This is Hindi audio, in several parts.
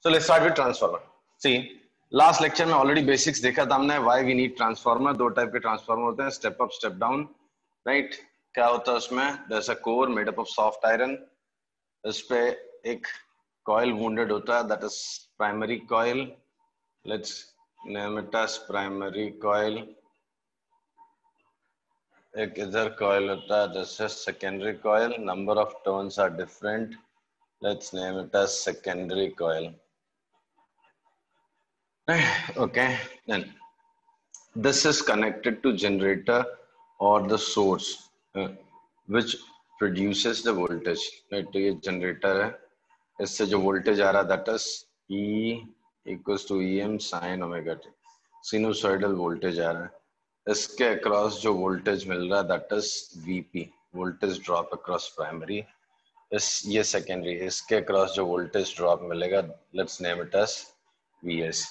So let's start with transformer. See, last lecture में ऑलरेडी बेसिक्स देखा था हमने, व्हाई वी नीड ट्रांसफार्मर. दो टाइप के ट्रांसफार्मर होते हैं, step up step down, right. क्या होता है उसमें? There is a core made up of soft iron. इस पे एक कॉइल वुंडेड होता है, that is primary coil. Let's name it as primary coil. एक इधर कॉइल होता है, this is secondary coil. Number of turns are different. Let's name it as secondary coil. Okay, then this is connected to generator or the source which produces the voltage. Right, तो ये generator है, इससे जो voltage आ रहा है that is E equals to Em sin omega t. Sinusoidal voltage आ रहा है. इसके across जो voltage मिल रहा है that is Vp, voltage drop across primary. ये secondary. इसके across जो voltage drop मिलेगा, let's name it as Vs.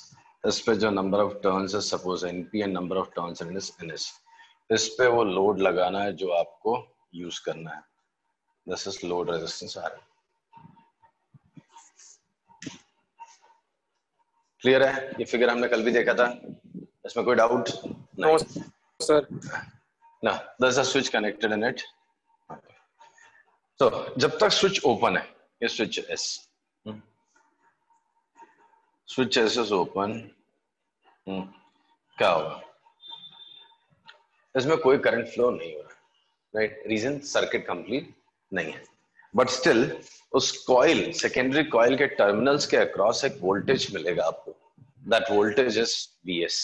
इस पे जो नंबर ऑफ टर्न्स है suppose NP and number of turns is NS. इस पे वो लोड लगाना है जो आपको यूज करना है. This is load resistance R. Clear है? ये फिगर हमने कल भी देखा था, इसमें कोई डाउट नहीं सर? ना. There is a switch connected in it. तो जब तक स्विच ओपन है, ये switch S, switch S is open, क्या होगा? इसमें कोई करंट फ्लो नहीं हो रहा, राइट. रीजन, सर्किट कंप्लीट नहीं है. बट स्टिल उस कॉइल, सेकेंडरी कॉइल के टर्मिनल्स के अक्रॉस एक वोल्टेज मिलेगा आपको. That voltage is Vs.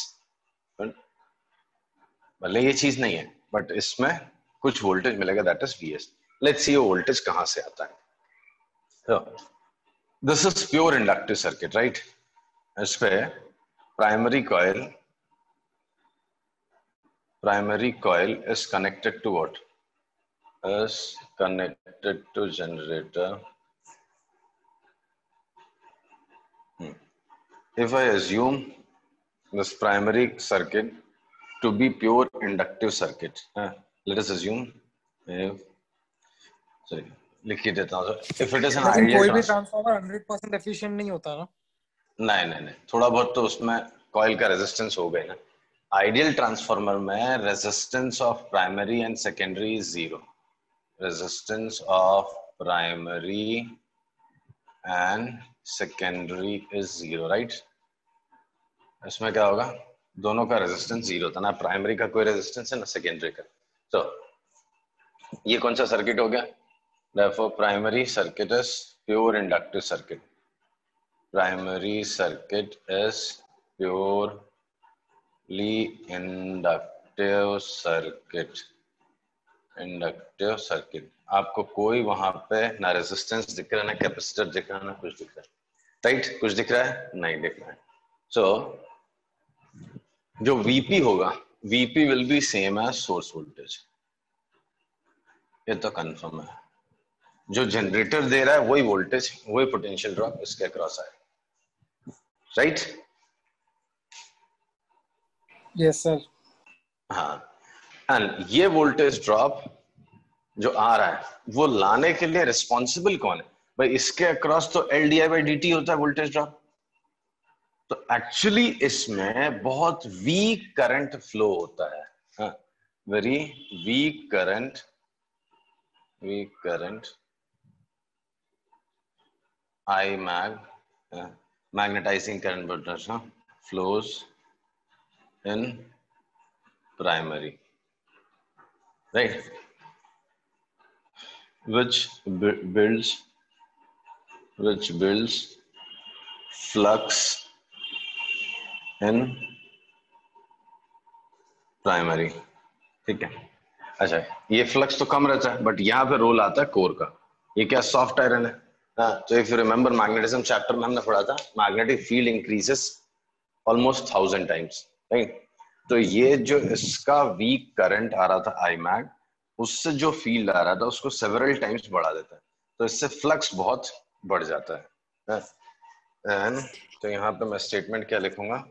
भले ये चीज नहीं है बट इसमें कुछ वोल्टेज मिलेगा, that is Vs. Let's see वो वोल्टेज कहां से आता है. तो this is pure inductive circuit, right. इस पे primary coil is connected to what? Is connected to generator. If I assume this primary circuit to be pure inductive circuit, let us assume, लिख ही देता हूँ. If it is an लेकिन ideal कोई भी ट्रांसफार्मर 100% एफिशिएंट नहीं होता ना. नहीं, थोड़ा बहुत तो उसमें कॉइल का रेजिस्टेंस हो गया ना. आइडियल ट्रांसफार्मर में resistance of primary and secondary is zero. Resistance of primary and secondary is zero, right. इसमें क्या होगा? दोनों का रेजिस्टेंस जीरो था ना. प्राइमरी का कोई रेजिस्टेंस है ना सेकेंडरी का. तो ये कौन सा सर्किट हो गया? Therefore primary circuit is pure inductive circuit. Primary circuit is purely inductive circuit. Inductive circuit. आपको कोई वहां पे ना रेजिस्टेंस दिख रहा है, ना कैपेसिटर दिख रहा है, ना कुछ दिख रहा है, राइट. कुछ दिख रहा है? नहीं दिख रहा है. सो जो Vp होगा, Vp will be same as source voltage. ये तो कंफर्म है. जो जनरेटर दे रहा है वही वोल्टेज, वही पोटेंशियल ड्रॉप इसके अक्रॉस है, राइट. Yes sir. हाँ. एंड ये वोल्टेज ड्रॉप जो आ रहा है वो लाने के लिए रिस्पॉन्सिबल कौन है? भाई इसके अक्रॉस तो LdI/dt होता है वोल्टेज ड्रॉप. तो एक्चुअली इसमें बहुत वीक करंट फ्लो होता है, very weak current IMAG, magnetizing current potential flows in primary, right, which builds flux in primary. ठीक है. अच्छा, ये फ्लक्स तो कम रहता है बट यहाँ पे रोल आता है कोर का. ये क्या? सॉफ्ट आयरन है. तो if you remember magnetism chapter में हमने पढ़ा था, magnetic field increases almost 1000 times, right. तो ये जो इसका वीक करंट आ रहा था IMAG, उससे जो फील्ड आ रहा था उसको सेवरल टाइम्स बढ़ा देता है. तो इससे फ्लक्स बहुत बढ़ जाता है. एंड तो यहाँ पे मैं स्टेटमेंट क्या लिखूंगा?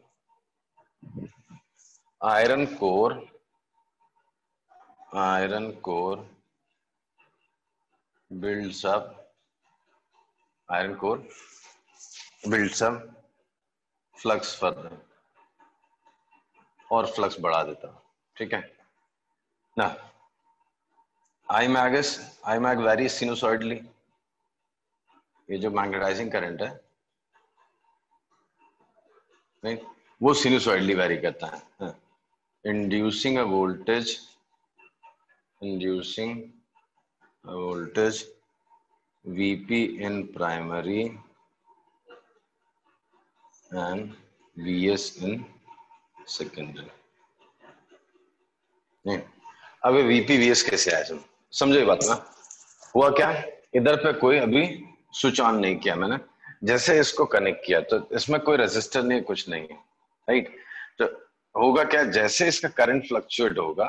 Iron core builds up, iron core builds up flux further और फ्लक्स बढ़ा देता, ठीक है ना। Imag varies sinusoidally, ये जो मैग्नेटाइजिंग करंट है नहीं, वो sinusoidally वैरी करता है, inducing a voltage VP in primary and VS in secondary। नहीं, अब ये VP VS कैसे आया, समझो ये बात ना। हुआ क्या, इधर पे कोई अभी स्विच ऑन नहीं किया मैंने, जैसे इसको कनेक्ट किया तो इसमें कोई रेजिस्टर नहीं, कुछ नहीं है, राइट। तो होगा क्या, जैसे इसका करंट फ्लक्चुएट होगा,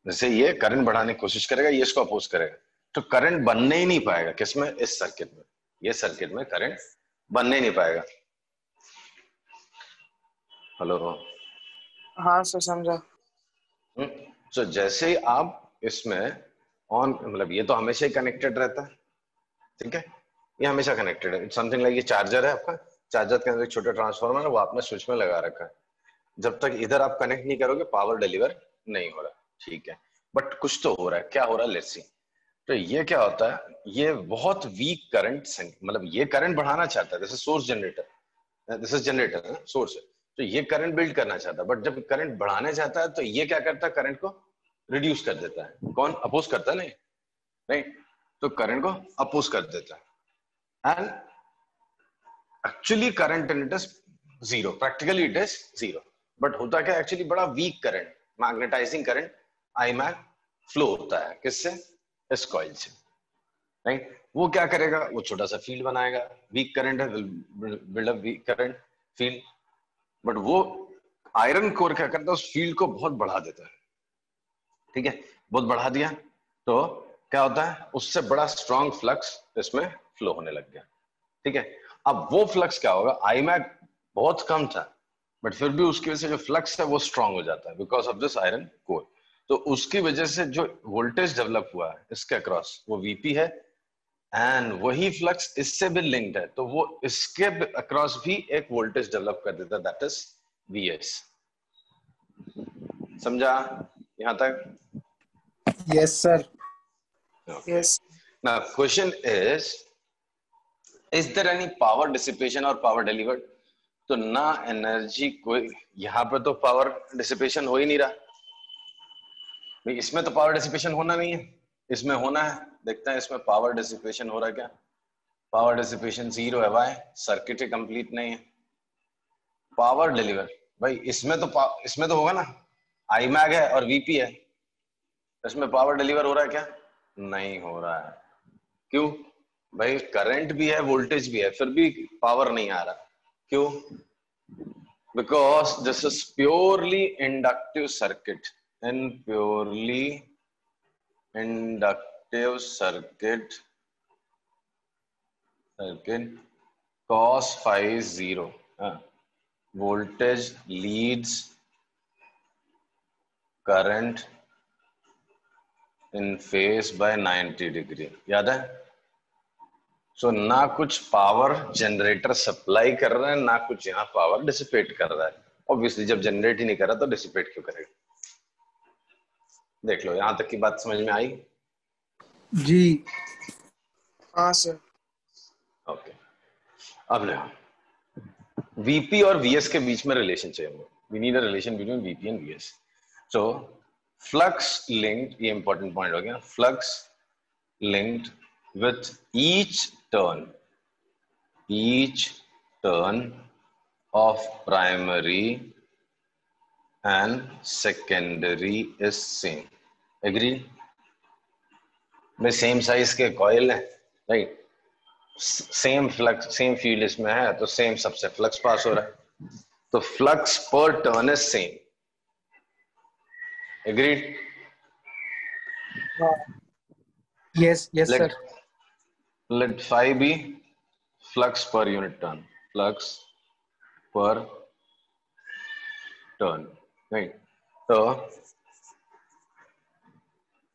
जैसे ये करंट बढ़ाने की कोशिश करेगा, ये इसको अपोज करेगा, तो करंट बनने ही नहीं पाएगा किसमें, इस सर्किट में। ये सर्किट में करंट बनने ही नहीं पाएगा। हेलो, हाँ सर समझा। तो जैसे ही आप इसमें ऑन, मतलब ये तो हमेशा ही कनेक्टेड रहता है, ठीक है, ये हमेशा कनेक्टेड है। समथिंग लाइक ये चार्जर है आपका, चार्जर के अंदर एक छोटा ट्रांसफार्मर है, वो आपने स्विच में लगा रखा है। जब तक इधर आप कनेक्ट नहीं करोगे पावर डिलीवर नहीं हो रहा, ठीक है। बट कुछ तो हो रहा है, क्या हो रहा है, लेट्स सी। तो ये क्या होता है, ये बहुत वीक करंट, मतलब ये करंट बढ़ाना चाहता है, this is source generator, this is generator source है, तो ये करंट बिल्ड करना चाहता है। बट जब करंट बढ़ाने चाहता है तो ये क्या करता है, करंट को रिड्यूस कर देता है। कौन अपोज करता है, नहीं नहीं, तो करंट को अपोज कर देता है। And actually current in it is zero, practically it is zero, but होता क्या, एक्चुअली बड़ा weak current, magnetising current Imag flow होता है, किससे, इस कॉइल से, राइट। वो क्या करेगा, वो छोटा सा फील्ड बनाएगा, वीक करंट है, build up weak current field, but वो आयरन कोर क्या करता है, उस फील्ड को बहुत बढ़ा देता है, ठीक है। बहुत बढ़ा दिया तो क्या होता है, उससे बड़ा स्ट्रॉन्ग फ्लक्स इसमें फ्लो होने लग गया, ठीक है। अब वो फ्लक्स क्या होगा, Imag बहुत कम था, बट फिर भी उसकी वजह से जो फ्लक्स है वो स्ट्रॉन्ग हो जाता है, because of this iron core. तो उसकी वजह से जो वोल्टेज डेवलप हुआ है इसके अक्रॉस, वो वीपी है, एंड वही फ्लक्स इससे भी लिंक्ड है, तो वो इसके अक्रॉस भी एक वोल्टेज डेवलप कर देता है, दैट इज वीएस। समझा यहां तक? Yes sir. Yes. Now question is there any power dissipation और पावर डिलीवर्ड? तो ना एनर्जी, कोई यहां पर तो पावर डिसिपेशन हो ही नहीं रहा, इसमें तो पावर डिसिपेशन होना नहीं है, इसमें होना है। देखते हैं इसमें पावर डिसिपेशन हो रहा है क्या। पावर डिसिपेशन जीरो है, वाई, सर्किट ही कंप्लीट नहीं है। पावर डिलीवर, भाई इसमें तो होगा ना, Imag है और वीपी है, इसमें पावर डिलीवर हो रहा है क्या, नहीं हो रहा है। क्यों भाई, करंट भी है, वोल्टेज भी है, फिर भी पावर नहीं आ रहा, क्यों, because this is purely inductive circuit, in purely inductive circuit cos phi is 0, voltage leads current in phase by 90 degree, याद है। सो ना कुछ पावर जनरेटर सप्लाई कर रहा है, ना कुछ यहाँ पावर डिसिपेट कर रहा है। ऑब्वियसली जब जनरेट ही नहीं कर रहा तो डिसिपेट क्यों करेगा। देख लो, यहां तक की बात समझ में आई? जी। हाँ सर। ओके, अब ले वीपी और वीएस के बीच में रिलेशन चाहिए, we need a relation between VP and VS. So flux linked, ये इंपॉर्टेंट पॉइंट हो गया, flux linked with each turn of primary and secondary is same, agree? में सेम साइज के कॉइल है, right, same flux same field इसमें है, तो सेम सबसे फ्लक्स पास हो रहा है, तो फ्लक्स पर turn is same, agreed? Yes yes sir. let phi be flux per unit turn, flux per turn, right? So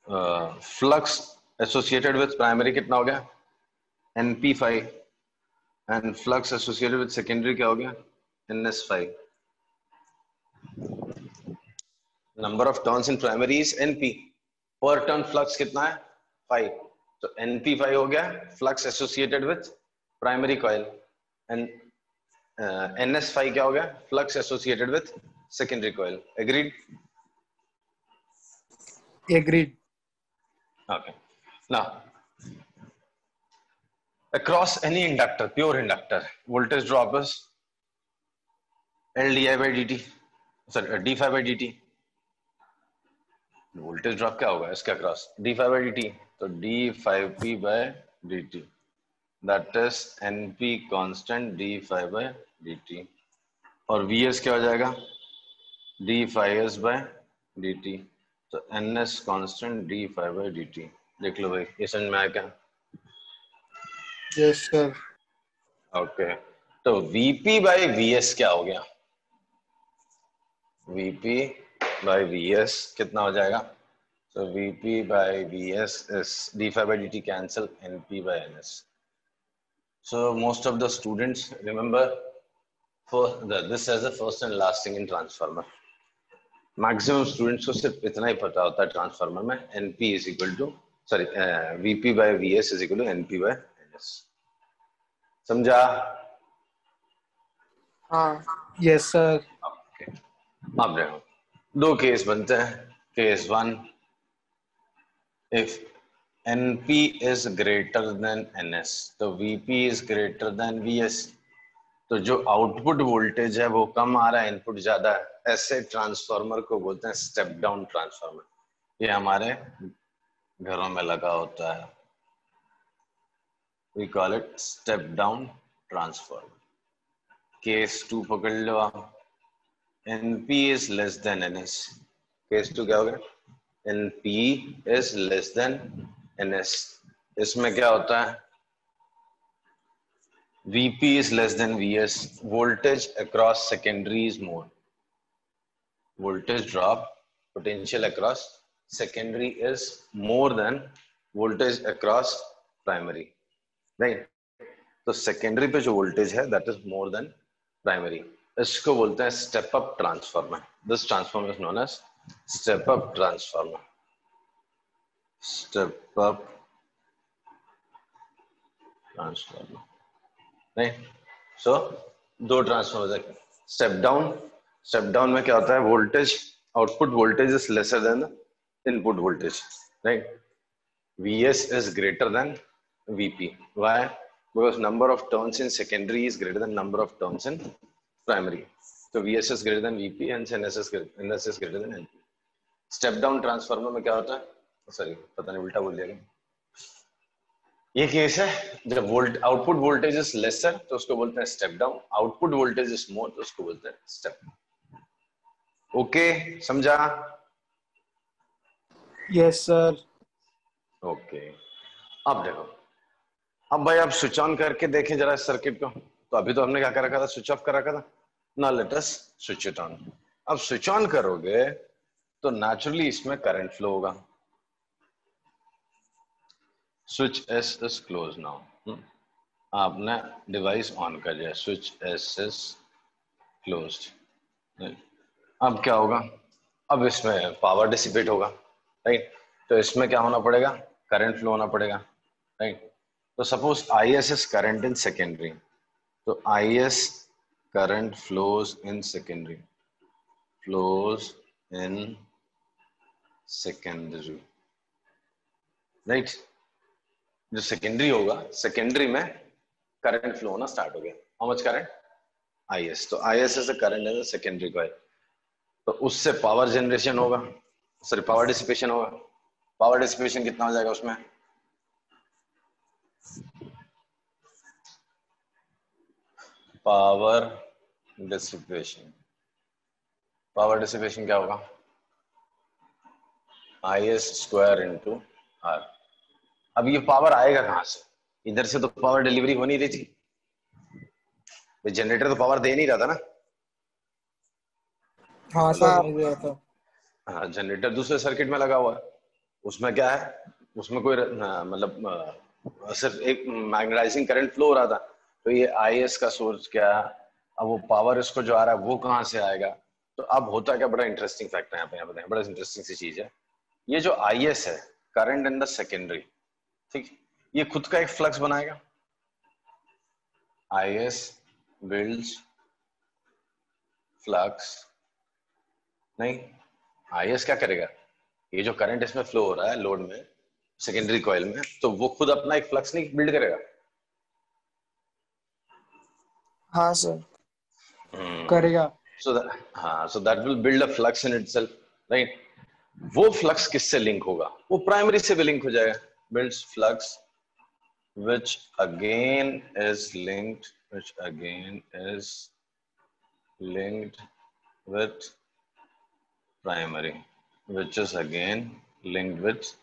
flux associated with primary कितना हो गया, np phi, and flux associated with secondary क्या हो गया, NS5. Number of turns in primary is NP. पर टर्न फ्लक्स कितना है, 5. तो NP5 हो गया flux associated with primary coil. And NS5 क्या हो गया, flux associated with secondary coil. Agreed? Agreed. Okay. Now, across any inductor, pure inductor, voltage drop is L di by dt. Sorry, d5 by dt. Voltage drop क्या होगा इसके अक्रॉस, d5 by dt. तो d5p by dt. That is NP constant d5 by dt. और Vs क्या हो जाएगा, d5s by dt. तो NS constant d5 by dt. देख लो भाई, ये समझ में आया क्या? Yes, sir. ओके. तो Vp by Vs क्या हो गया, Vp by Vs कितना हो जाएगा? So Vp by Vs is d5 by dt cancel NP by NS. So most of the students remember this as the first and last thing in transformer. Maximum students को सिर्फ इतना ही पता होता है ट्रांसफार्मर में, NP is equal to Vp by Vs is equal to NP by NS. समझा? हाँ Yes, sir. Okay. अब देखो दो केस बनते हैं. Case 1, if NP is greater than NS, तो VP is greater than VS. तो जो आउटपुट वोल्टेज है वो कम आ रहा है, इनपुट ज्यादा है. ऐसे ट्रांसफार्मर को बोलते हैं स्टेप डाउन ट्रांसफार्मर. ये हमारे घरों में लगा होता है. We call it step down transformer. Case 2 पकड़ लो आप. NP is less than NS. Case 2 क्या हो गया, NP is less than NS. इसमें क्या होता है, VP is less than VS. Voltage across secondary is more. Voltage drop, potential across secondary is more than voltage across primary. Right? तो secondary पे जो voltage है that is more than primary. इसको बोलते हैं step up transformer. This transformer is known as step up transformer. Step up transformer. नहीं, सो दो ट्रांसफॉर्मर है. स्टेप डाउन में क्या होता है, voltage output voltage is lesser than input voltage. Right? Vs is greater than Vp. Why? Because number of turns in secondary is greater than number of turns in primary. So Vs is greater than Vp and NS is greater than NP. Step down transformer में क्या होता है, सॉरी पता नहीं उल्टा बोल दिया. ये केस है जब आउटपुट वोल्टेज इज लेसर तो उसको बोलते हैं step down, output voltage is more तो उसको बोलते हैं स्टेप. ओके, समझा? Yes, sir. ओके. अब देखो, अब भाई आप स्विच ऑन करके देखें जरा इस सर्किट को. तो अभी तो हमने क्या कर रखा था, स्विच ऑफ कर रखा था ना. Let us switch it on. अब स्विच ऑन करोगे तो नेचुरली इसमें करंट फ्लो होगा. Switch S is close now. आपने डिवाइस ऑन कर दिया, स्विच एस इज क्लोज्ड. अब क्या होगा, अब इसमें पावर डिसिपेट होगा. राइट? तो इसमें क्या होना पड़ेगा, करंट फ्लो होना पड़ेगा. राइट? तो suppose IS is current in secondary. तो IS current flows in secondary, flows in secondary. Right? जो सेकेंडरी होगा, सेकेंडरी में करंट फ्लो होना स्टार्ट हो गया. How much current, IS. तो IS is a current in the secondary coil. तो उससे पावर जनरेशन होगा, सॉरी पावर डिसिपेशन होगा. पावर डिसिपेशन कितना हो जाएगा उसमें, पावर डिसिपेशन क्या होगा, IS स्क्वायर इंटू R. अब ये पावर आएगा कहां से, इधर से तो पावर डिलीवरी हो नहीं रही थी, जनरेटर तो पावर दे नहीं रहा था ना. हाँ सर, नहीं दिया था. हाँ, जनरेटर दूसरे सर्किट में लगा हुआ है. उसमें क्या है, उसमें कोई मतलब सिर्फ एक मैग्नेटाइजिंग करंट फ्लो हो रहा था. तो ये IS का सोर्स क्या, अब वो पावर इसको जो आ रहा है वो कहाँ से आएगा। तो अब होता क्या, बड़ा इंटरेस्टिंग फैक्ट है यहाँ पे बड़ा इंटरेस्टिंग सी चीज है। ये जो IS है, करंट इन द सेकेंडरी, ठीक, ये खुद का एक फ्लक्स बनाएगा। IS बिल्ड्स फ्लक्स, नहीं, IS क्या करेगा, ये जो करंट इसमें फ्लो हो रहा है लोड में, सेकेंडरी कॉइल में, तो वो खुद अपना एक फ्लक्स नहीं बिल्ड करेगा। हाँ सर। करेगा। so that will build a flux in itself, right? वो फ्लक्स किससे लिंक होगा, वो प्राइमरी से भी लिंक हो जाएगा। builds flux which again is linked with primary, which is again linked with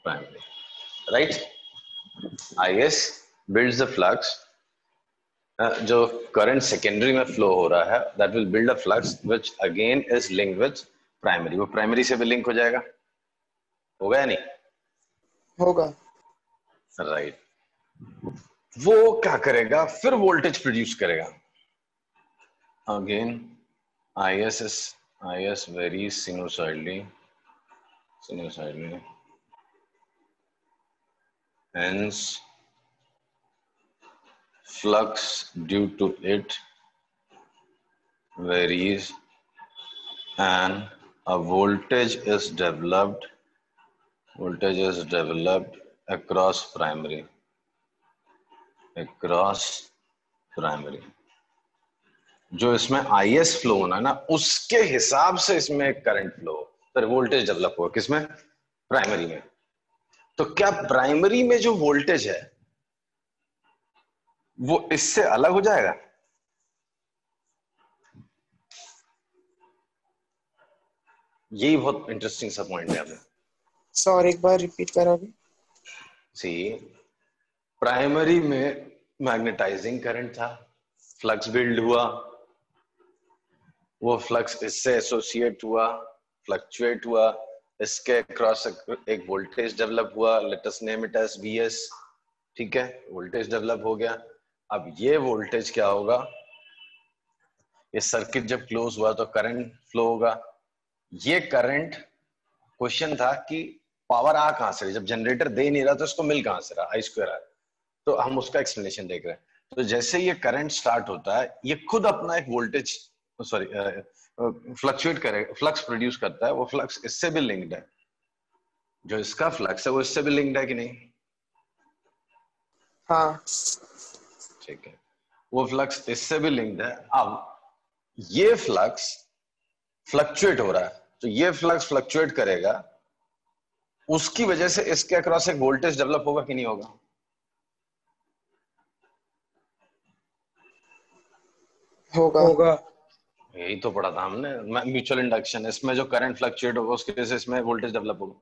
primary, right? IS builds the flux, जो करंट सेकेंडरी में फ्लो हो रहा है, that will build a flux which again is linked with primary, वो प्राइमरी से भी लिंक हो जाएगा, होगा या नहीं? होगा। राइट। वो क्या करेगा, फिर वोल्टेज प्रोड्यूस करेगा। Again IS very sinusoidally, hence flux due to it varies and a voltage is developed across primary, जो इसमें IS फ्लो होना है ना, उसके हिसाब से इसमें करंट फ्लो, फिर वोल्टेज डेवलप हुआ किसमें, प्राइमरी में। तो क्या प्राइमरी में जो वोल्टेज है वो इससे अलग हो जाएगा? यही बहुत इंटरेस्टिंग सा पॉइंट है। आपने सर एक बार रिपीट करोगे? सी, प्राइमरी में मैग्नेटाइजिंग करंट था, फ्लक्स बिल्ड हुआ, वो फ्लक्स इससे एसोसिएट हुआ, फ्लक्चुएट हुआ, इसके क्रॉस एक वोल्टेज डेवलप हुआ, let us name it as VS, ठीक है, वोल्टेज डेवलप हो गया। अब ये वोल्टेज क्या होगा, ये सर्किट जब क्लोज हुआ तो करंट फ्लो होगा। ये करंट, क्वेश्चन था कि पावर आ कहां से, जब जनरेटर दे नहीं रहा तो इसको मिल कहां से रहा, I² आ। तो हम उसका एक्सप्लेनेशन देख रहे हैं। तो जैसे ये करंट स्टार्ट होता है, ये खुद अपना एक वोल्टेज फ्लक्चुएट करेगा, फ्लक्स प्रोड्यूस करता है। वो फ्लक्स इससे भी लिंक्ड है, जो इसका फ्लक्स है वो इससे भी लिंक्ड है कि नहीं? हाँ। ठीक है, वो फ्लक्स इससे भी लिंक्ड है। अब ये फ्लक्स फ्लक्चुएट हो रहा है, तो ये फ्लक्स फ्लक्चुएट करेगा, उसकी वजह से इसके अक्रॉस एक वोल्टेज डेवलप होगा कि नहीं होगा? होगा। यही तो पढ़ा था हमने, म्यूचुअल इंडक्शन। इसमें जो करंट फ्लक्चुएट होगा उसकी वजह से इसमें वोल्टेज डेवलप होगा,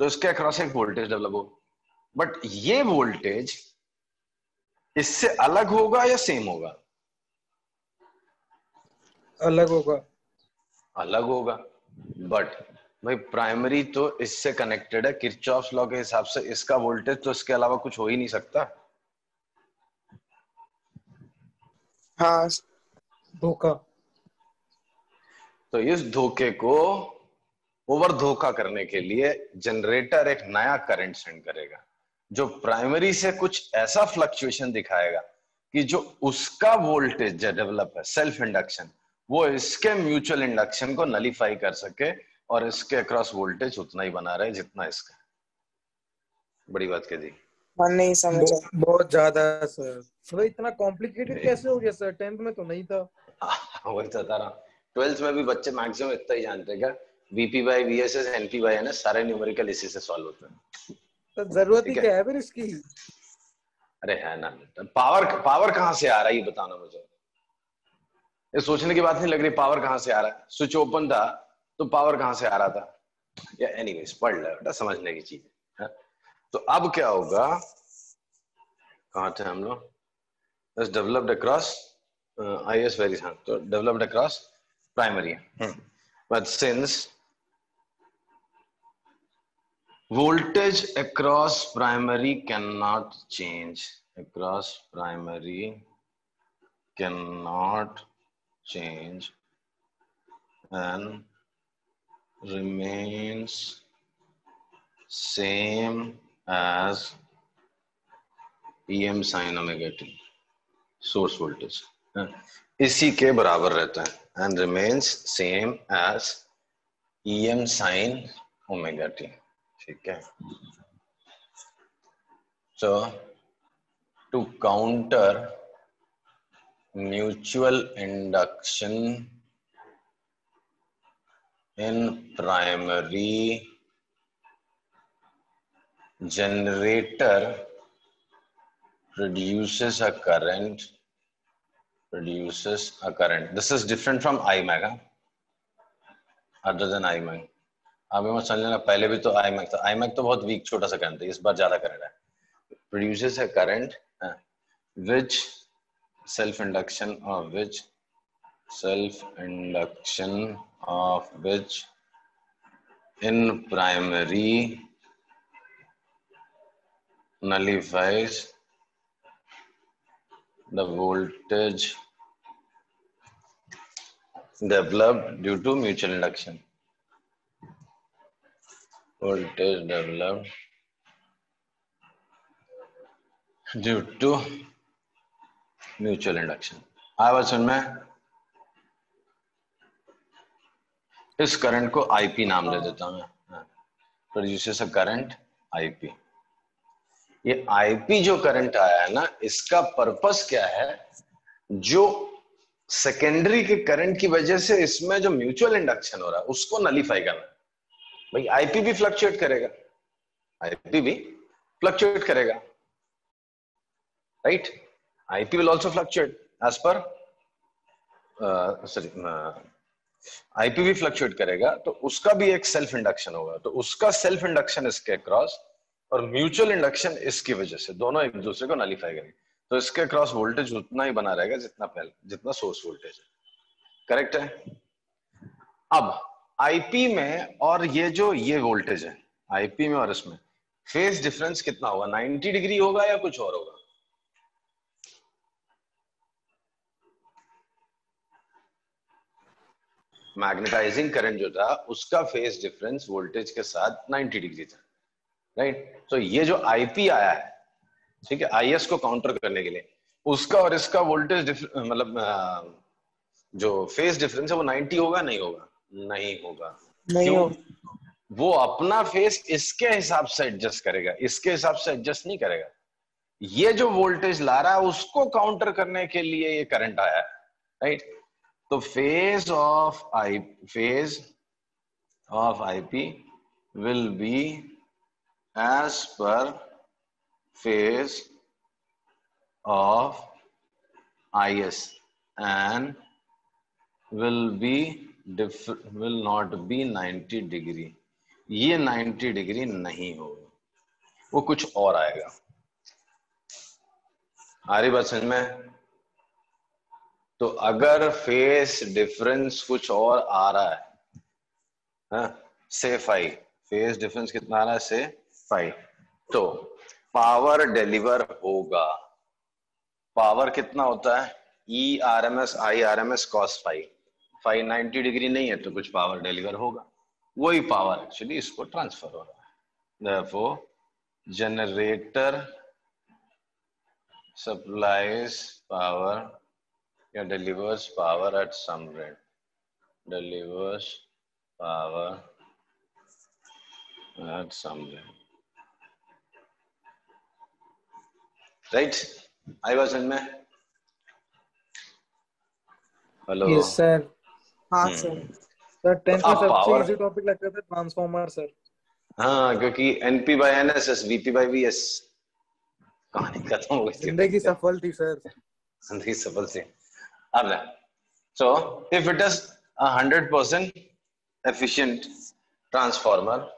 तो इसके अक्रॉस एक वोल्टेज डेवलप होगा। बट ये वोल्टेज इससे अलग होगा या सेम होगा? अलग होगा। अलग होगा। बट भाई प्राइमरी तो इससे कनेक्टेड है, किरचॉफ्स लॉ के हिसाब से इसका वोल्टेज तो इसके अलावा कुछ हो ही नहीं सकता। हाँ। धोखा। तो इस धोखे को ओवर धोखा करने के लिए जनरेटर एक नया करंट सेंड करेगा, जो प्राइमरी से कुछ ऐसा फ्लक्चुएशन दिखाएगा कि जो उसका वोल्टेज डेवलप है, सेल्फ इंडक्शन, वो इसके म्यूचुअल इंडक्शन को नलीफाई कर सके और इसके अक्रॉस वोल्टेज उतना ही बना रहे जितना इसका। बड़ी बात कह दी। हाँ, नहीं समझा। बहुत ज्यादा सर, मतलब इतना कॉम्प्लिकेटेड कैसे हो गया सर? 10th में तो नहीं था। वही तो बता रहा हूँ, 12th में भी बच्चे मैक्सिमम इतना ही जानते हैं क्या, VP/VSS NP/NS सारे न्यूमेरिकल इसी से सॉल्व होते हैं। तो जरूरत ही क्या है फिर इसकी? अरे है ना, पावर कहां से आ रहा है ये बताना मुझे। ये सोचने की बात नहीं लग रही, पावर कहां से आ रहा है? स्विच ओपन था तो पावर कहां से आ रहा था? या एनीवेज पढ़ लो बेटा, समझने की चीज है। तो अब क्या होगा, कहां थे हम लोग? डेवलप्ड अक्रॉस IS वेरी, हाँ, तो developed across primary. But since voltage across primary cannot change, across primary cannot change and remains same as Em sin omega t, source voltage इसी के बराबर रहता है and remains same as Em sin omega t. ठीक है. So to counter mutual induction in primary, generator produces a current. This is different from IMAG, other than IMAG. आप ये मत समझ लेना पहले भी तो IMAG था. IMAG तो बहुत वीक छोटा सा करंट है, इस बार ज्यादा करंट है. Produces a current which self-induction of which in primary nullifies the voltage developed due to mutual induction. Voltage developed due to mutual induction. आवाज सुन में. इस करंट को IP नाम दे देता हूं मैं. Produces a current IP. ये IP जो करंट आया है ना, इसका पर्पस क्या है? जो सेकेंडरी के करंट की वजह से इसमें जो म्यूचुअल इंडक्शन हो रहा है उसको नलीफाई करना है. भाई IP भी फ्लक्चुएट करेगा, IP भी फ्लक्चुएट करेगा, right? IP will also fluctuate as per IP भी फ्लक्चुएट करेगा, तो उसका भी एक सेल्फ इंडक्शन होगा. तो उसका सेल्फ इंडक्शन इसके क्रॉस और म्यूचुअल इंडक्शन इसकी वजह से दोनों एक दूसरे को नलीफाई करेंगे. तो इसके क्रॉस वोल्टेज उतना ही बना रहेगा जितना सोर्स वोल्टेज है. करेक्ट है? अब IP में और ये वोल्टेज है, IP में और इसमें फेज डिफरेंस कितना होगा? 90 डिग्री होगा या कुछ और होगा? मैग्नेटाइजिंग करंट जो था उसका फेज डिफरेंस वोल्टेज के साथ 90 डिग्री था, राइट? तो ये जो IP आया है, ठीक है, IS को काउंटर करने के लिए, उसका और इसका वोल्टेज मतलब जो फेज डिफरेंस है वो 90 होगा? नहीं होगा? नहीं होगा. क्यों? वो अपना फेस इसके हिसाब से एडजस्ट करेगा, इसके हिसाब से एडजस्ट नहीं करेगा. ये जो वोल्टेज ला रहा है उसको काउंटर करने के लिए ये करंट आया है, राइट? तो phase of IP will be as per phase of IS and will not be 90 degree. ये 90 डिग्री नहीं होगा, वो कुछ और आएगा. आ रही बात समझ में? तो अगर फेस डिफरेंस कुछ और आ रहा है, से 5, फेस डिफरेंस कितना आ रहा है? से 5, तो पावर डिलीवर होगा. पावर कितना होता है? E RMS I RMS cos 5. 90 degree नहीं है तो कुछ पावर डिलीवर होगा. वही पावर एक्चुअली इसको ट्रांसफर हो रहा है. Therefore, generator supplies power या delivers power at some rate. Delivers power at some rate. Right? आई बात समझ में? हेलो. Yes sir. हाँ सर. सर 10th में सबसे power- इजी टॉपिक लगता था ट्रांसफार्मर सर. हाँ, क्योंकि NP/NS VP/VS कहानी खत्म हो गई. जिंदगी सफल थी सर. जिंदगी सफल थी. अब ना, so if it is 100% efficient transformer,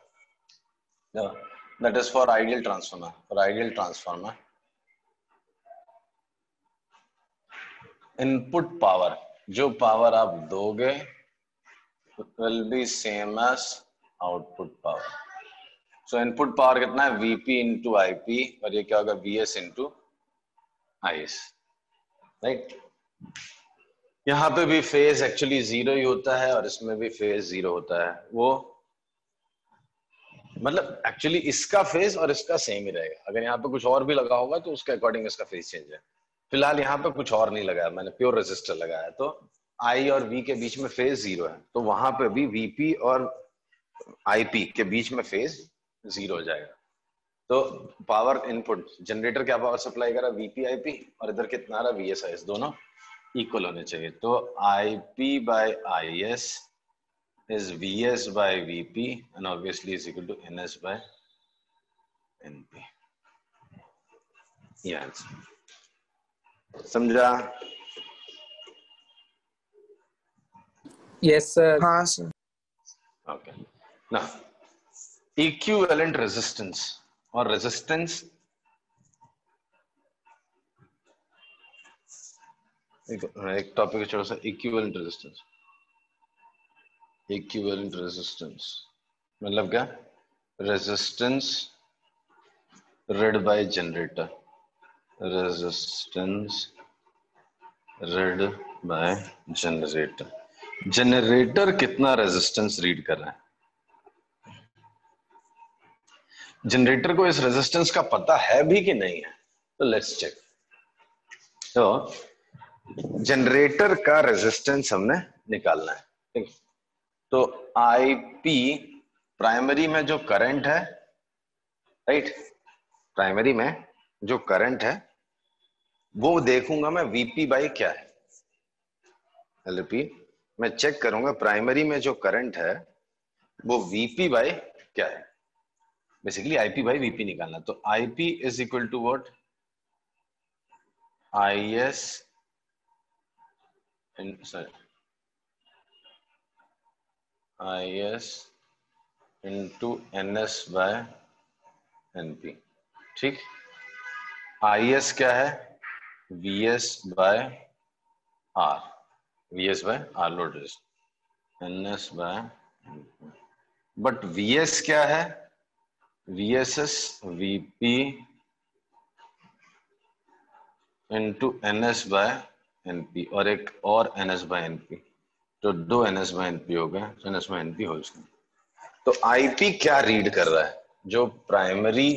that is for ideal transformer. For ideal transformer, input power, जो पावर आप दोगे will be same as output power. So input power कितना है? VP into IP, और ये क्या होगा? VS into IS, right? यहाँ पे भी फेज एक्चुअली जीरो ही होता है और इसमें भी फेज जीरो होता है। वो मतलब एक्चुअली इसका फेज और इसका सेम ही रहेगा। अगर यहाँ पे कुछ और भी लगा होगा तो उसके अकॉर्डिंग इसका फेज चेंज है। फिलहाल यहाँ पे कुछ और नहीं लगाया मैंने, प्योर रेजिस्टर लगाया, तो आई और वी के बीच में फेज जीरो है, तो वहां पे भी वीपी और आईपी के बीच में फेज जीरो हो जाएगा। तो पावर इनपुट जनरेटर क्या पावर सप्लाई कर रहा है, वीपी आईपी, और इधर कितना आ रहा है, वीएसआईएस, दोनों इक्वल होने चाहिए। तो IP by IS is Vs by Vp and obviously is equal to Ns by Np. ये आंसर समझा? Yes sir. हाँ sir. Okay. Now, equivalent resistance or resistance, एक टॉपिक छोटा सा, इक्विवेलेंट रेजिस्टेंस। इक्विवेलेंट रेजिस्टेंस मतलब क्या, resistance read by generator, resistance read by generator. Generator कितना रेजिस्टेंस रीड कर रहा है, जनरेटर को इस रेजिस्टेंस का पता है भी कि नहीं है, तो लेट्स चेक। तो जनरेटर का रेजिस्टेंस हमने निकालना है, ठीक। तो आईपी प्राइमरी में जो करंट है, राइट, प्राइमरी में जो करंट है वो देखूंगा मैं वीपी बाई क्या है। रिपीट, मैं चेक करूंगा प्राइमरी में जो करंट है वो वीपी बाई क्या है। बेसिकली आईपी बाई वीपी निकालना। तो IP is equal to what, IS IS into NS by NP, ठीक। आईएस क्या है, VS by R, VS by R load resistance, NS by NP. But VS क्या है, VSS VP into NS by NP, और एक और एनएस बाय एनपी, तो दो एनएस बाय एनपी हो गए, NS by NP whole square. तो आईपी क्या रीड कर रहा है, जो प्राइमरी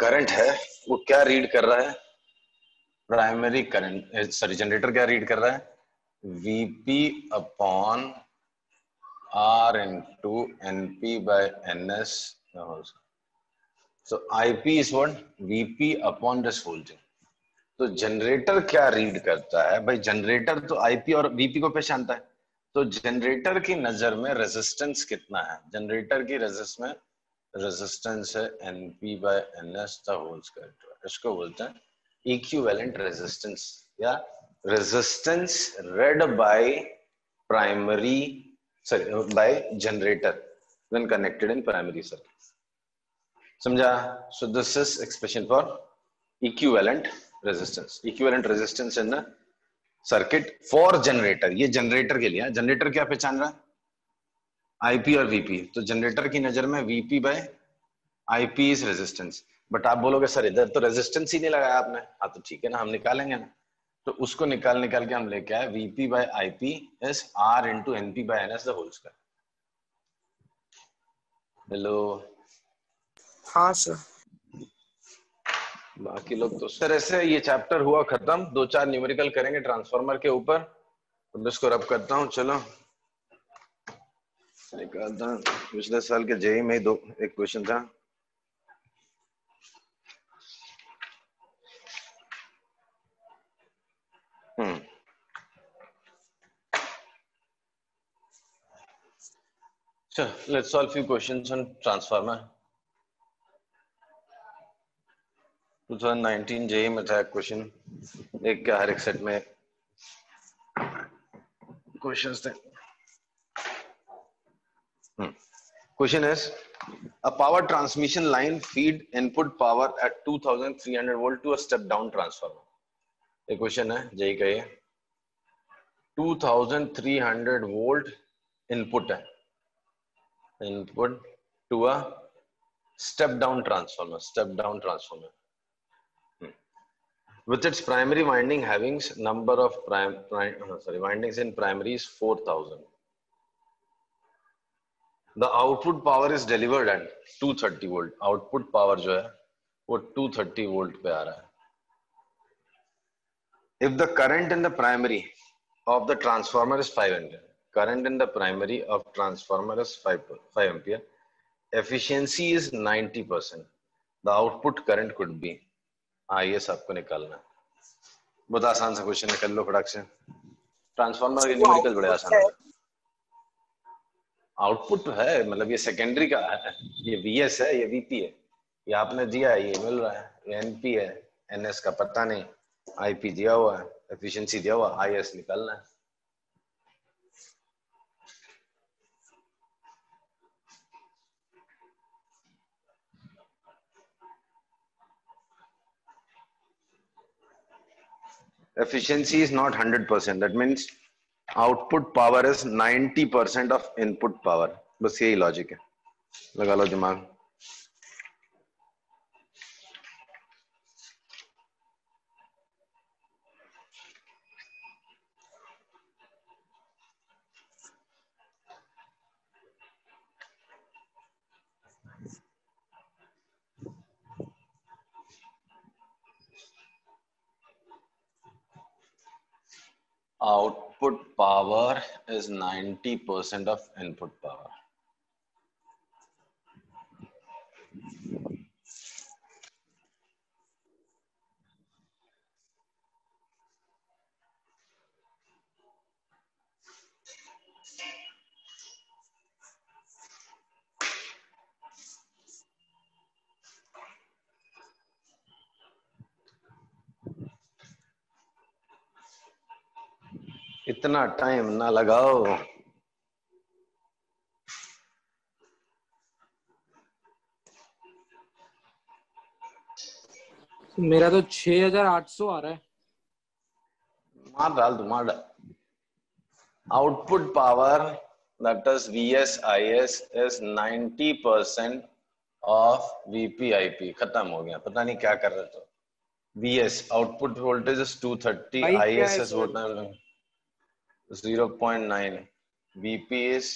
करंट है वो क्या रीड कर रहा है, प्राइमरी करंट, सॉरी जनरेटर क्या रीड कर रहा है, VP upon R into NP by NS. So IP is what, VP upon this voltage. तो जनरेटर क्या रीड करता है भाई, जनरेटर तो आईपी और वीपी को पहचानता है, तो जनरेटर की नजर में रेजिस्टेंस कितना है, जनरेटर की रेजिस्टेंस है N P by NS the whole square. इसको बोलते हैं इक्विवेलेंट रेजिस्टेंस या resistance read by primary, sorry by generator when connected in primary circuit. समझा? So this is expression for equivalent resistance, equivalent resistance in the circuit for generator. ये जनरेटर के लिए, जनरेटर क्या पहचान रहा है, आईपी और वीपी। तो जनरेटर की नजर में VP by IP is resistance. But आप बोलोगे सर इधर तो रेजिस्टेंस ही नहीं लगाया आपने। हाँ तो ठीक है ना, हम निकालेंगे ना। तो उसको निकाल के हम लेके आए, VP by IP is R into NP by NS the whole square. Hello, हाँ सर। बाकी लोग तो सर ऐसे ये चैप्टर हुआ खत्म, 2-4 न्यूमेरिकल करेंगे ट्रांसफार्मर के ऊपर। तो इसको रब करता हूँ, चलो निकालता हूँ। पिछले साल के जेई में एक क्वेश्चन था। चलो let's solve few questions on transformer. 2019 JE में था क्वेश्चन, एक क्या हर एक सेट में क्वेश्चंस थे। Question is, a power transmission line feed input power at 2300 volt to a step down transformer. एक क्वेश्चन है जेई का, ये 2300 वोल्ट इनपुट है, input to a step down transformer, step down transformer. with its primary winding having number of windings in primary is 4000. The output power is delivered at 230 volt. Output power जो है वो 230 volt पे आ रहा है. If the current in the primary of the transformer is 5 ampere, current in the primary of transformer is 5 ampere, efficiency is 90%. The output current could be, ये सबको निकालना है. बहुत आसान सा क्वेश्चन निकल लो फटाक से. ट्रांसफार्मर के न्यूमेरिकल बड़े आसान है. आउटपुट तो है, मतलब ये सेकेंडरी का है, ये वीएस है, ये वीपी है, ये आपने दिया है, ये मिल रहा है, ये एनपी है, एनएस का पता नहीं, आईपी दिया हुआ है, एफिशिएंसी दिया हुआ, आईएस निकालना है. Efficiency is not 100%. That means output power is 90% of input power. बस यही लॉजिक है, लगा लो दिमाग. Output power is 90% of input power. इतना टाइम ना लगाओ. मेरा तो 6800 आ रहा है. मार डाल दो, मार डाल. Output power, that is VS IS, is 90% of VP IP. खत्म हो गया, पता नहीं क्या कर रहे थे. VS output voltage is 230, IS is 0.9, VP is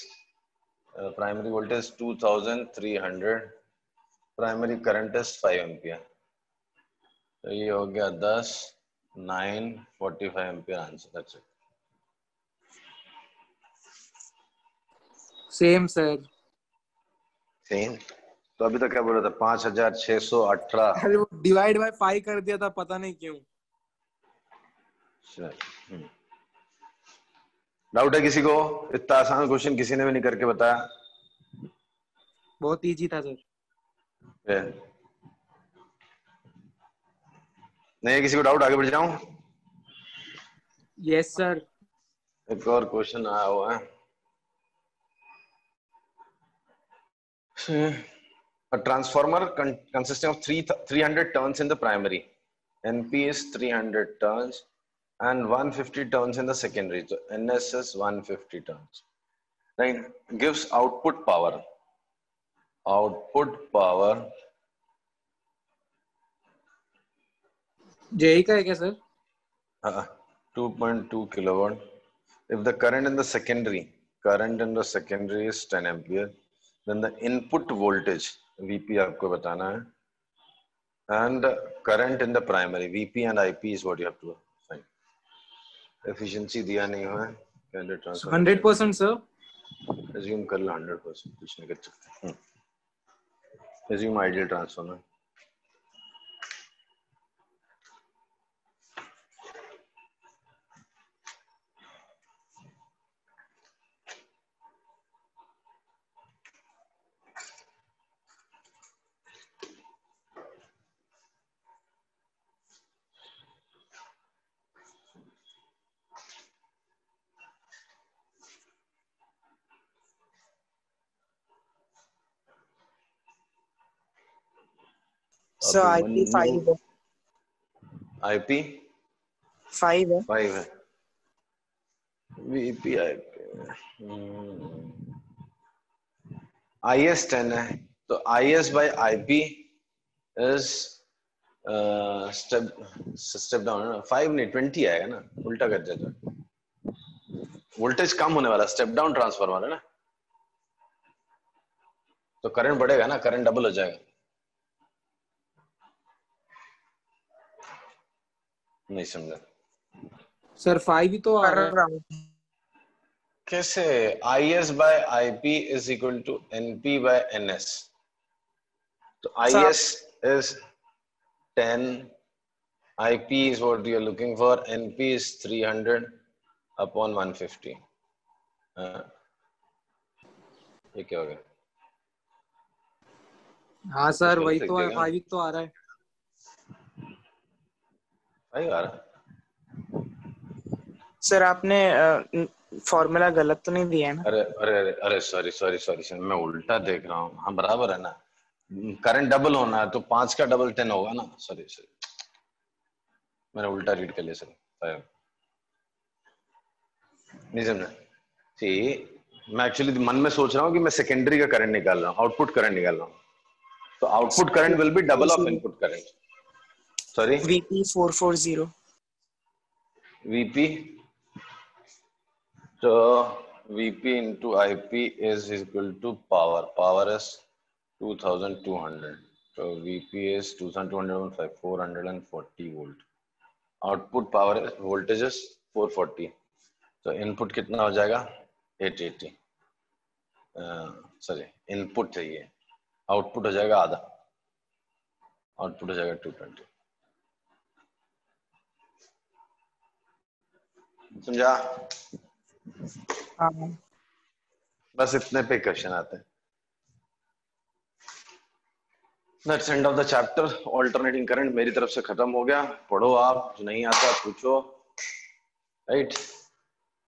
primary voltage 2300, primary current is 5 ampere. तो ये हो गया 10, 9, 45 ampere answer. That's it. Same sir. Same. तो अभी तक क्या बोल रहा था? 5618. अरे वो डिवाइड बाय 5 कर दिया था, पता नहीं क्यों. डाउट है किसी को? इतना आसान क्वेश्चन किसी ने भी नहीं करके बताया. बहुत इजी था सर. नहीं किसी को डाउट? आगे बढ़ जाऊं? Yes sir. एक और क्वेश्चन आया हुआ है. A transformer consisting of 300 turns in the primary, NP is 300 turns, and 150 turns in the secondary. So NS is 150 turns. Right? Gives output power. Output power. JE का है क्या sir? 2.2 kilowatt. If the current in the secondary is 10 ampere, then the input voltage VP आपको बताना है, and current in the primary VP and IP is what you have to find. Efficiency दिया नहीं हुआ है. 100% सर. Assume कर लो 100%, कुछ नहीं कर सकते. Assume ideal transformer. Sir IP 5 है. IP 5 है. 5 है. VP IP IS 10 है. तो IS by IP is step down 5 नहीं 20 आएगा ना, उल्टा कर जाता है। वोल्टेज कम होने वाला, स्टेप डाउन ट्रांसफार्मर है ना, तो करंट बढ़ेगा ना, करंट डबल हो जाएगा। नहीं समझा सर 5 ही तो आ कर रहा है। रहा हूँ। कैसे? IS by IP is equal to NP by NS। तो sir IS is 10, IP is what you are looking for, NP is 300 upon 150। ये क्या हो गया? हाँ कुछ सर गलत वही लिख तो दिया है, क्या? 5 ही तो आ रहा है। भाई आ रहा सर आपने फॉर्मूला गलत तो नहीं दिया है ना? अरे अरे अरे अरे सॉरी सॉरी सॉरी सॉरी, मैं उल्टा देख रहा हूँ। हाँ बराबर है ना, करंट डबल होना है तो 5 का डबल 10 होगा ना। सॉरी सॉरी, मैंने उल्टा रीड कर लिया सर। नहीं समझा। मैं एक्चुअली मन में सोच रहा हूँ कि मैं सेकेंडरी का करंट निकाल रहा हूँ, आउटपुट करंट निकाल रहा हूँ, तो output current will be double of input current. Sorry, VP 440। VP, तो VP into IP is equal to power is 2200, so VP is 2200 440 volt, output power voltage is 440, तो इनपुट कितना हो जाएगा 880, सॉरी इनपुट चाहिए, आउटपुट हो जाएगा आधा, आउटपुट हो जाएगा 220। समझा? हाँ बस इतने पे क्वेश्चन आते हैं। That's end of the chapter। Alternating current मेरी तरफ से खत्म हो गया। पढ़ो आप, जो नहीं आता पूछो, राइट।